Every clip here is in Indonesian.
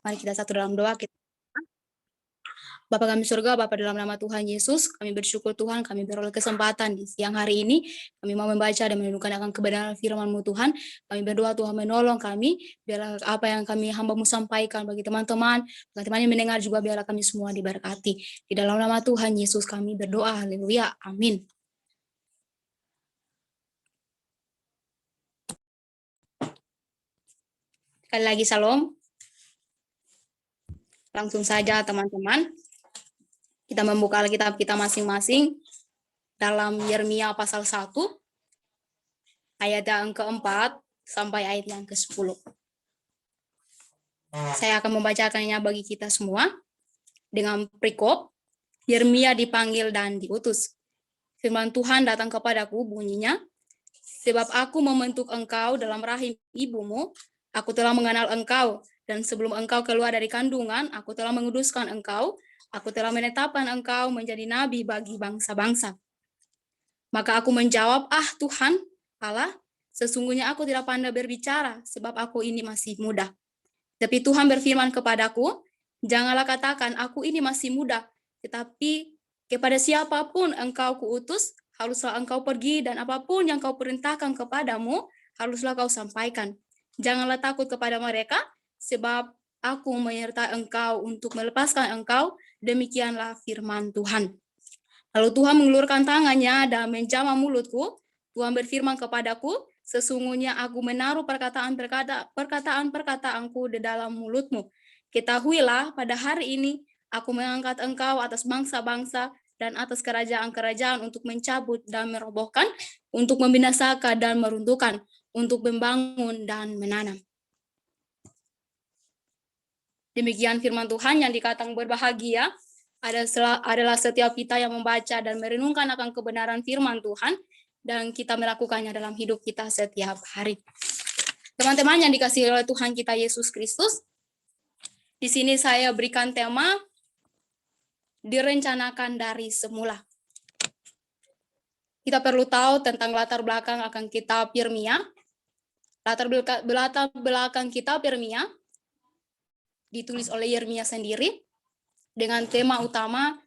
Mari kita satu dalam doa. Bapa kami surga, Bapa dalam nama Tuhan Yesus, kami bersyukur Tuhan, kami beroleh kesempatan di siang hari ini, kami mau membaca dan merenungkan akan kebenaran firman-Mu Tuhan. Kami berdoa Tuhan menolong kami, biarlah apa yang kami hamba-Mu sampaikan bagi teman-teman yang mendengar juga biarlah kami semua diberkati. Di dalam nama Tuhan Yesus kami berdoa, haleluya, amin. Sekali lagi salam. Langsung saja teman-teman. Kita membuka Alkitab kita masing-masing dalam Yeremia pasal 1, ayat yang keempat sampai ayat yang ke-10. Saya akan membacakannya bagi kita semua dengan perikop, Yeremia dipanggil dan diutus. Firman Tuhan datang kepadaku bunyinya, sebab aku membentuk engkau dalam rahim ibumu, aku telah mengenal engkau, dan sebelum engkau keluar dari kandungan, aku telah menguduskan engkau, aku telah menetapkan engkau menjadi nabi bagi bangsa-bangsa. Maka aku menjawab, Tuhan, Allah, sesungguhnya aku tidak pandai berbicara, sebab aku ini masih muda. Tapi Tuhan berfirman kepadaku, janganlah katakan, aku ini masih muda, tetapi kepada siapapun engkau kuutus, haruslah engkau pergi, dan apapun yang kau perintahkan kepadamu, haruslah kau sampaikan. Janganlah takut kepada mereka, sebab aku menyertai engkau untuk melepaskan engkau, demikianlah firman Tuhan. Lalu Tuhan mengulurkan tangannya dan menjamah mulutku. Tuhan berfirman kepadaku, sesungguhnya aku menaruh perkataan-perkataanku di dalam mulutmu. Ketahuilah pada hari ini aku mengangkat engkau atas bangsa-bangsa dan atas kerajaan-kerajaan untuk mencabut dan merobohkan, untuk membinasakan dan meruntuhkan, untuk membangun dan menanam. Demikian firman Tuhan yang dikatakan berbahagia adalah setiap kita yang membaca dan merenungkan akan kebenaran firman Tuhan dan kita melakukannya dalam hidup kita setiap hari. Teman-teman yang dikasihi oleh Tuhan kita Yesus Kristus, di sini saya berikan tema direncanakan dari semula. Kita perlu tahu tentang latar belakang akan kitab Yeremia. Latar belakang kitab Yeremia ditulis oleh Yeremia sendiri dengan tema utama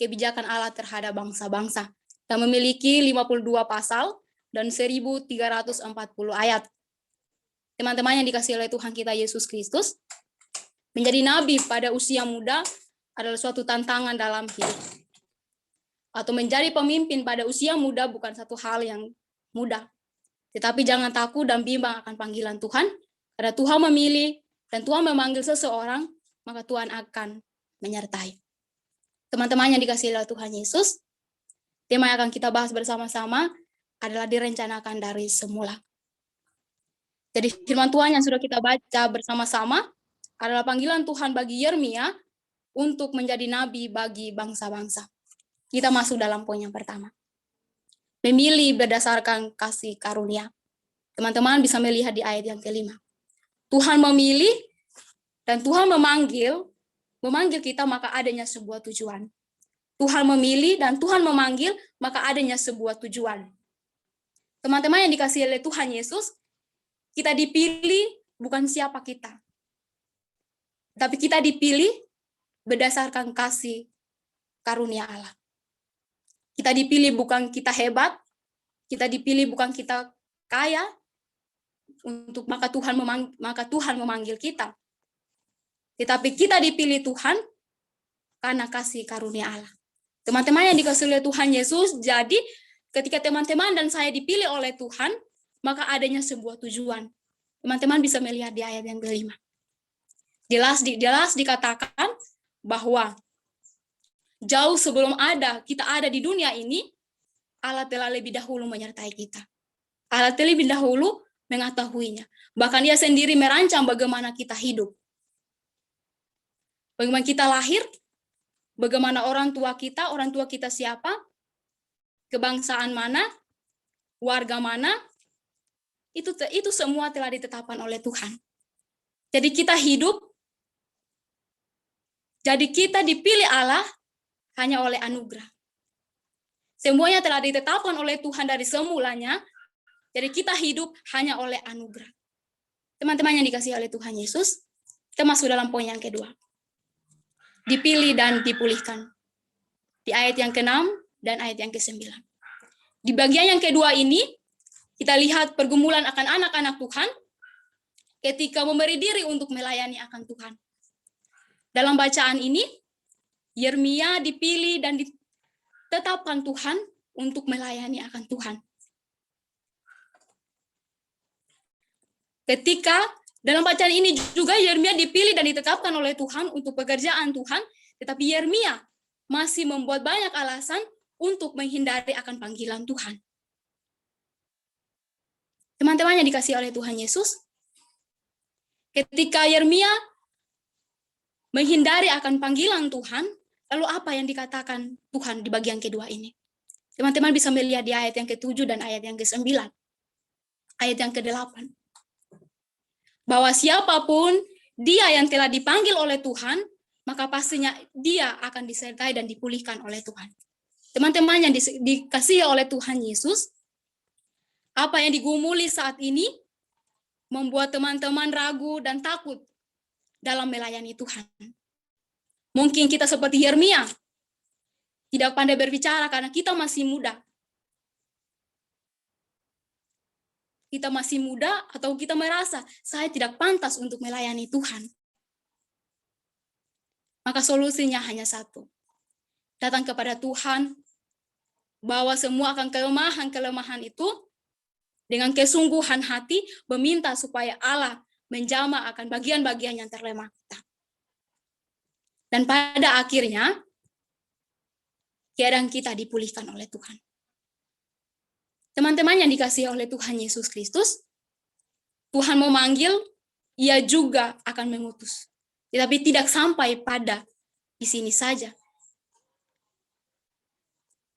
kebijakan Allah terhadap bangsa-bangsa yang memiliki 52 pasal dan 1340 ayat. Teman-teman yang dikasihi oleh Tuhan kita Yesus Kristus, menjadi nabi pada usia muda adalah suatu tantangan dalam hidup. Atau menjadi pemimpin pada usia muda bukan satu hal yang mudah. Tetapi jangan takut dan bimbang akan panggilan Tuhan, karena Tuhan memilih dan Tuhan memanggil seseorang, maka Tuhan akan menyertai. Teman-teman yang dikasihi oleh Tuhan Yesus, tema yang akan kita bahas bersama-sama adalah direncanakan dari semula. Jadi firman Tuhan yang sudah kita baca bersama-sama adalah panggilan Tuhan bagi Yeremia untuk menjadi nabi bagi bangsa-bangsa. Kita masuk dalam poin yang pertama. Memilih berdasarkan kasih karunia. Teman-teman bisa melihat di ayat yang kelima. Tuhan memilih dan Tuhan memanggil kita maka adanya sebuah tujuan. Tuhan memilih dan Tuhan memanggil maka adanya sebuah tujuan. Teman-teman yang dikasihi oleh Tuhan Yesus, kita dipilih bukan siapa kita. Tapi kita dipilih berdasarkan kasih karunia Allah. Kita dipilih bukan kita hebat, kita dipilih bukan kita kaya, maka Tuhan memanggil kita. Tetapi kita dipilih Tuhan karena kasih karunia Allah. Teman-teman yang dikasihi oleh Tuhan Yesus, jadi ketika teman-teman dan saya dipilih oleh Tuhan, maka adanya sebuah tujuan. Teman-teman bisa melihat di ayat yang kelima. Jelas dikatakan bahwa jauh sebelum kita ada di dunia ini, Allah telah lebih dahulu menyertai kita. Allah telah lebih dahulu mengetahuinya. Bahkan Dia sendiri merancang bagaimana kita hidup. Bagaimana kita lahir, bagaimana orang tua kita siapa, kebangsaan mana, warga mana, itu semua telah ditetapkan oleh Tuhan. Jadi kita hidup, jadi kita dipilih Allah hanya oleh anugerah. Semuanya telah ditetapkan oleh Tuhan dari semulanya, jadi kita hidup hanya oleh anugerah. Teman-teman yang dikasihi oleh Tuhan Yesus, Kita masuk dalam poin yang kedua. Dipilih dan dipulihkan. Di ayat yang ke-6 dan ayat yang ke-9. Di bagian yang kedua ini, kita lihat pergumulan akan anak-anak Tuhan ketika memberi diri untuk melayani akan Tuhan. Dalam bacaan ini, Yeremia dipilih dan ditetapkan Tuhan untuk melayani akan Tuhan. Ketika dalam bacaan ini juga Yeremia dipilih dan ditetapkan oleh Tuhan untuk pekerjaan Tuhan, tetapi Yeremia masih membuat banyak alasan untuk menghindari akan panggilan Tuhan. Teman-teman yang dikasihi oleh Tuhan Yesus, ketika Yeremia menghindari akan panggilan Tuhan, lalu apa yang dikatakan Tuhan di bagian kedua ini? Teman-teman bisa melihat di ayat yang ke-7 dan ayat yang ke-9. Ayat yang ke-8. Bahwa siapapun dia yang telah dipanggil oleh Tuhan, maka pastinya dia akan disertai dan dipulihkan oleh Tuhan. Teman-teman yang dikasihi oleh Tuhan Yesus, apa yang digumuli saat ini membuat teman-teman ragu dan takut dalam melayani Tuhan. Mungkin kita seperti Yeremia, tidak pandai berbicara karena kita masih muda. Kita masih muda atau kita merasa saya tidak pantas untuk melayani Tuhan. Maka solusinya hanya satu. Datang kepada Tuhan, bawa semua akan kelemahan-kelemahan itu dengan kesungguhan hati, meminta supaya Allah menjamah akan bagian-bagian yang terlemah kita. Dan pada akhirnya, keadaan kita dipulihkan oleh Tuhan. Teman-teman yang dikasihi oleh Tuhan Yesus Kristus, Tuhan memanggil, ia juga akan mengutus. Tetapi tidak sampai pada di sini saja.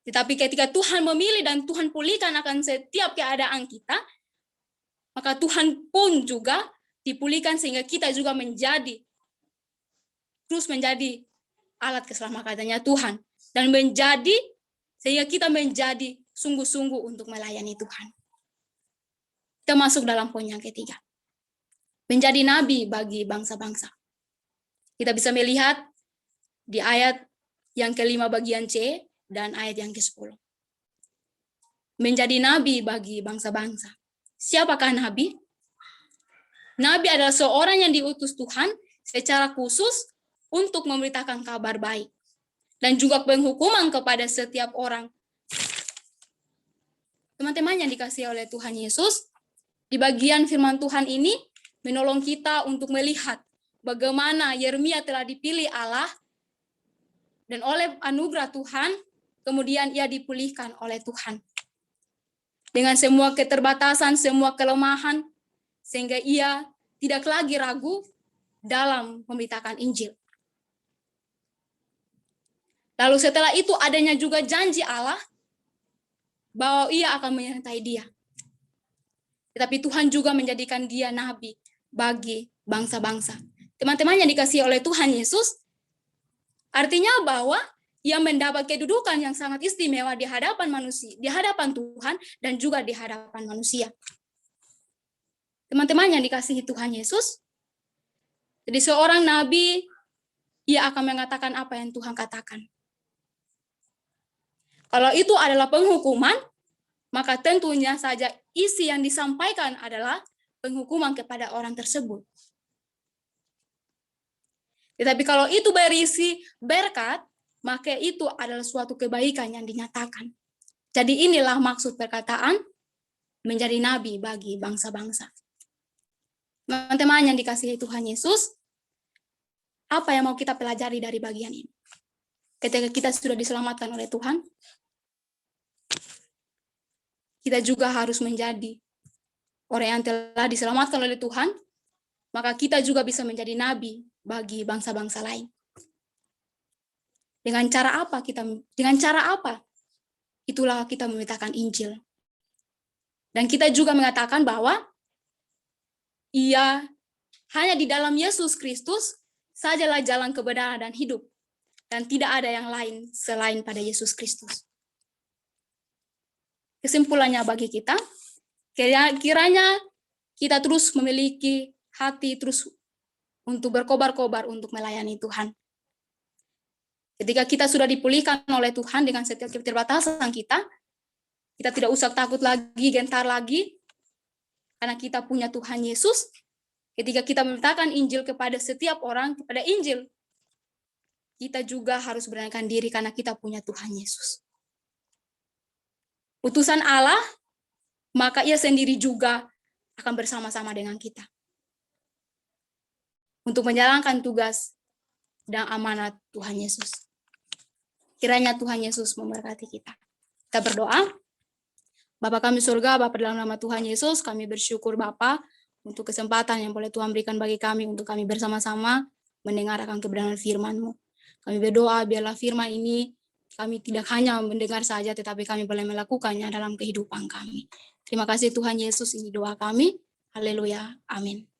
Tetapi ketika Tuhan memilih dan Tuhan pulihkan akan setiap keadaan kita, maka Tuhan pun juga dipulihkan sehingga kita juga terus menjadi alat keselamatannya Tuhan. Dan sehingga kita menjadi sungguh-sungguh untuk melayani Tuhan. Kita masuk dalam poin yang ketiga. Menjadi nabi bagi bangsa-bangsa. Kita bisa melihat di ayat yang ke-5 bagian C dan ayat yang ke-10. Menjadi nabi bagi bangsa-bangsa. Siapakah nabi? Nabi adalah seorang yang diutus Tuhan secara khusus untuk memberitakan kabar baik. Dan juga penghukuman kepada setiap orang. Teman-teman yang dikasihi oleh Tuhan Yesus, di bagian firman Tuhan ini menolong kita untuk melihat bagaimana Yeremia telah dipilih Allah dan oleh anugerah Tuhan, kemudian ia dipulihkan oleh Tuhan. Dengan semua keterbatasan, semua kelemahan, sehingga ia tidak lagi ragu dalam memberitakan Injil. Lalu setelah itu adanya juga janji Allah bahwa ia akan menyertai dia. Tetapi Tuhan juga menjadikan dia nabi bagi bangsa-bangsa. Teman-teman yang dikasihi oleh Tuhan Yesus, artinya bahwa ia mendapat kedudukan yang sangat istimewa di hadapan manusia, di hadapan Tuhan dan juga di hadapan manusia. Teman-teman yang dikasihi Tuhan Yesus, jadi seorang nabi, ia akan mengatakan apa yang Tuhan katakan. Kalau itu adalah penghukuman, maka tentunya saja isi yang disampaikan adalah penghukuman kepada orang tersebut. Tetapi kalau itu berisi berkat, maka itu adalah suatu kebaikan yang dinyatakan. Jadi inilah maksud perkataan menjadi nabi bagi bangsa-bangsa. Teman-teman yang dikasihi Tuhan Yesus, apa yang mau kita pelajari dari bagian ini? Ketika kita sudah diselamatkan oleh Tuhan, kita juga harus menjadi orang yang telah diselamatkan oleh Tuhan, maka kita juga bisa menjadi nabi bagi bangsa-bangsa lain. Dengan cara apa? Itulah kita memberitakan Injil. Dan kita juga mengatakan bahwa ia hanya di dalam Yesus Kristus sajalah jalan kebenaran dan hidup. Dan tidak ada yang lain selain pada Yesus Kristus. Kesimpulannya bagi kita, kiranya kita terus memiliki hati terus untuk berkobar-kobar untuk melayani Tuhan. Ketika kita sudah dipulihkan oleh Tuhan dengan setiap keterbatasan kita tidak usah takut lagi, gentar lagi, karena kita punya Tuhan Yesus. Ketika kita memberitakan Injil kepada setiap orang, kepada Injil, kita juga harus beranikan diri karena kita punya Tuhan Yesus. Utusan Allah, maka ia sendiri juga akan bersama-sama dengan kita untuk menjalankan tugas dan amanat Tuhan Yesus. Kiranya Tuhan Yesus memberkati kita. Kita berdoa. Bapa kami surga, Bapa dalam nama Tuhan Yesus, kami bersyukur Bapa untuk kesempatan yang boleh Tuhan berikan bagi kami untuk kami bersama-sama mendengar akan kebenaran firman-Mu. Kami berdoa biarlah firman ini kami tidak hanya mendengar saja, tetapi kami boleh melakukannya dalam kehidupan kami. Terima kasih Tuhan Yesus, ini doa kami. Haleluya. Amin.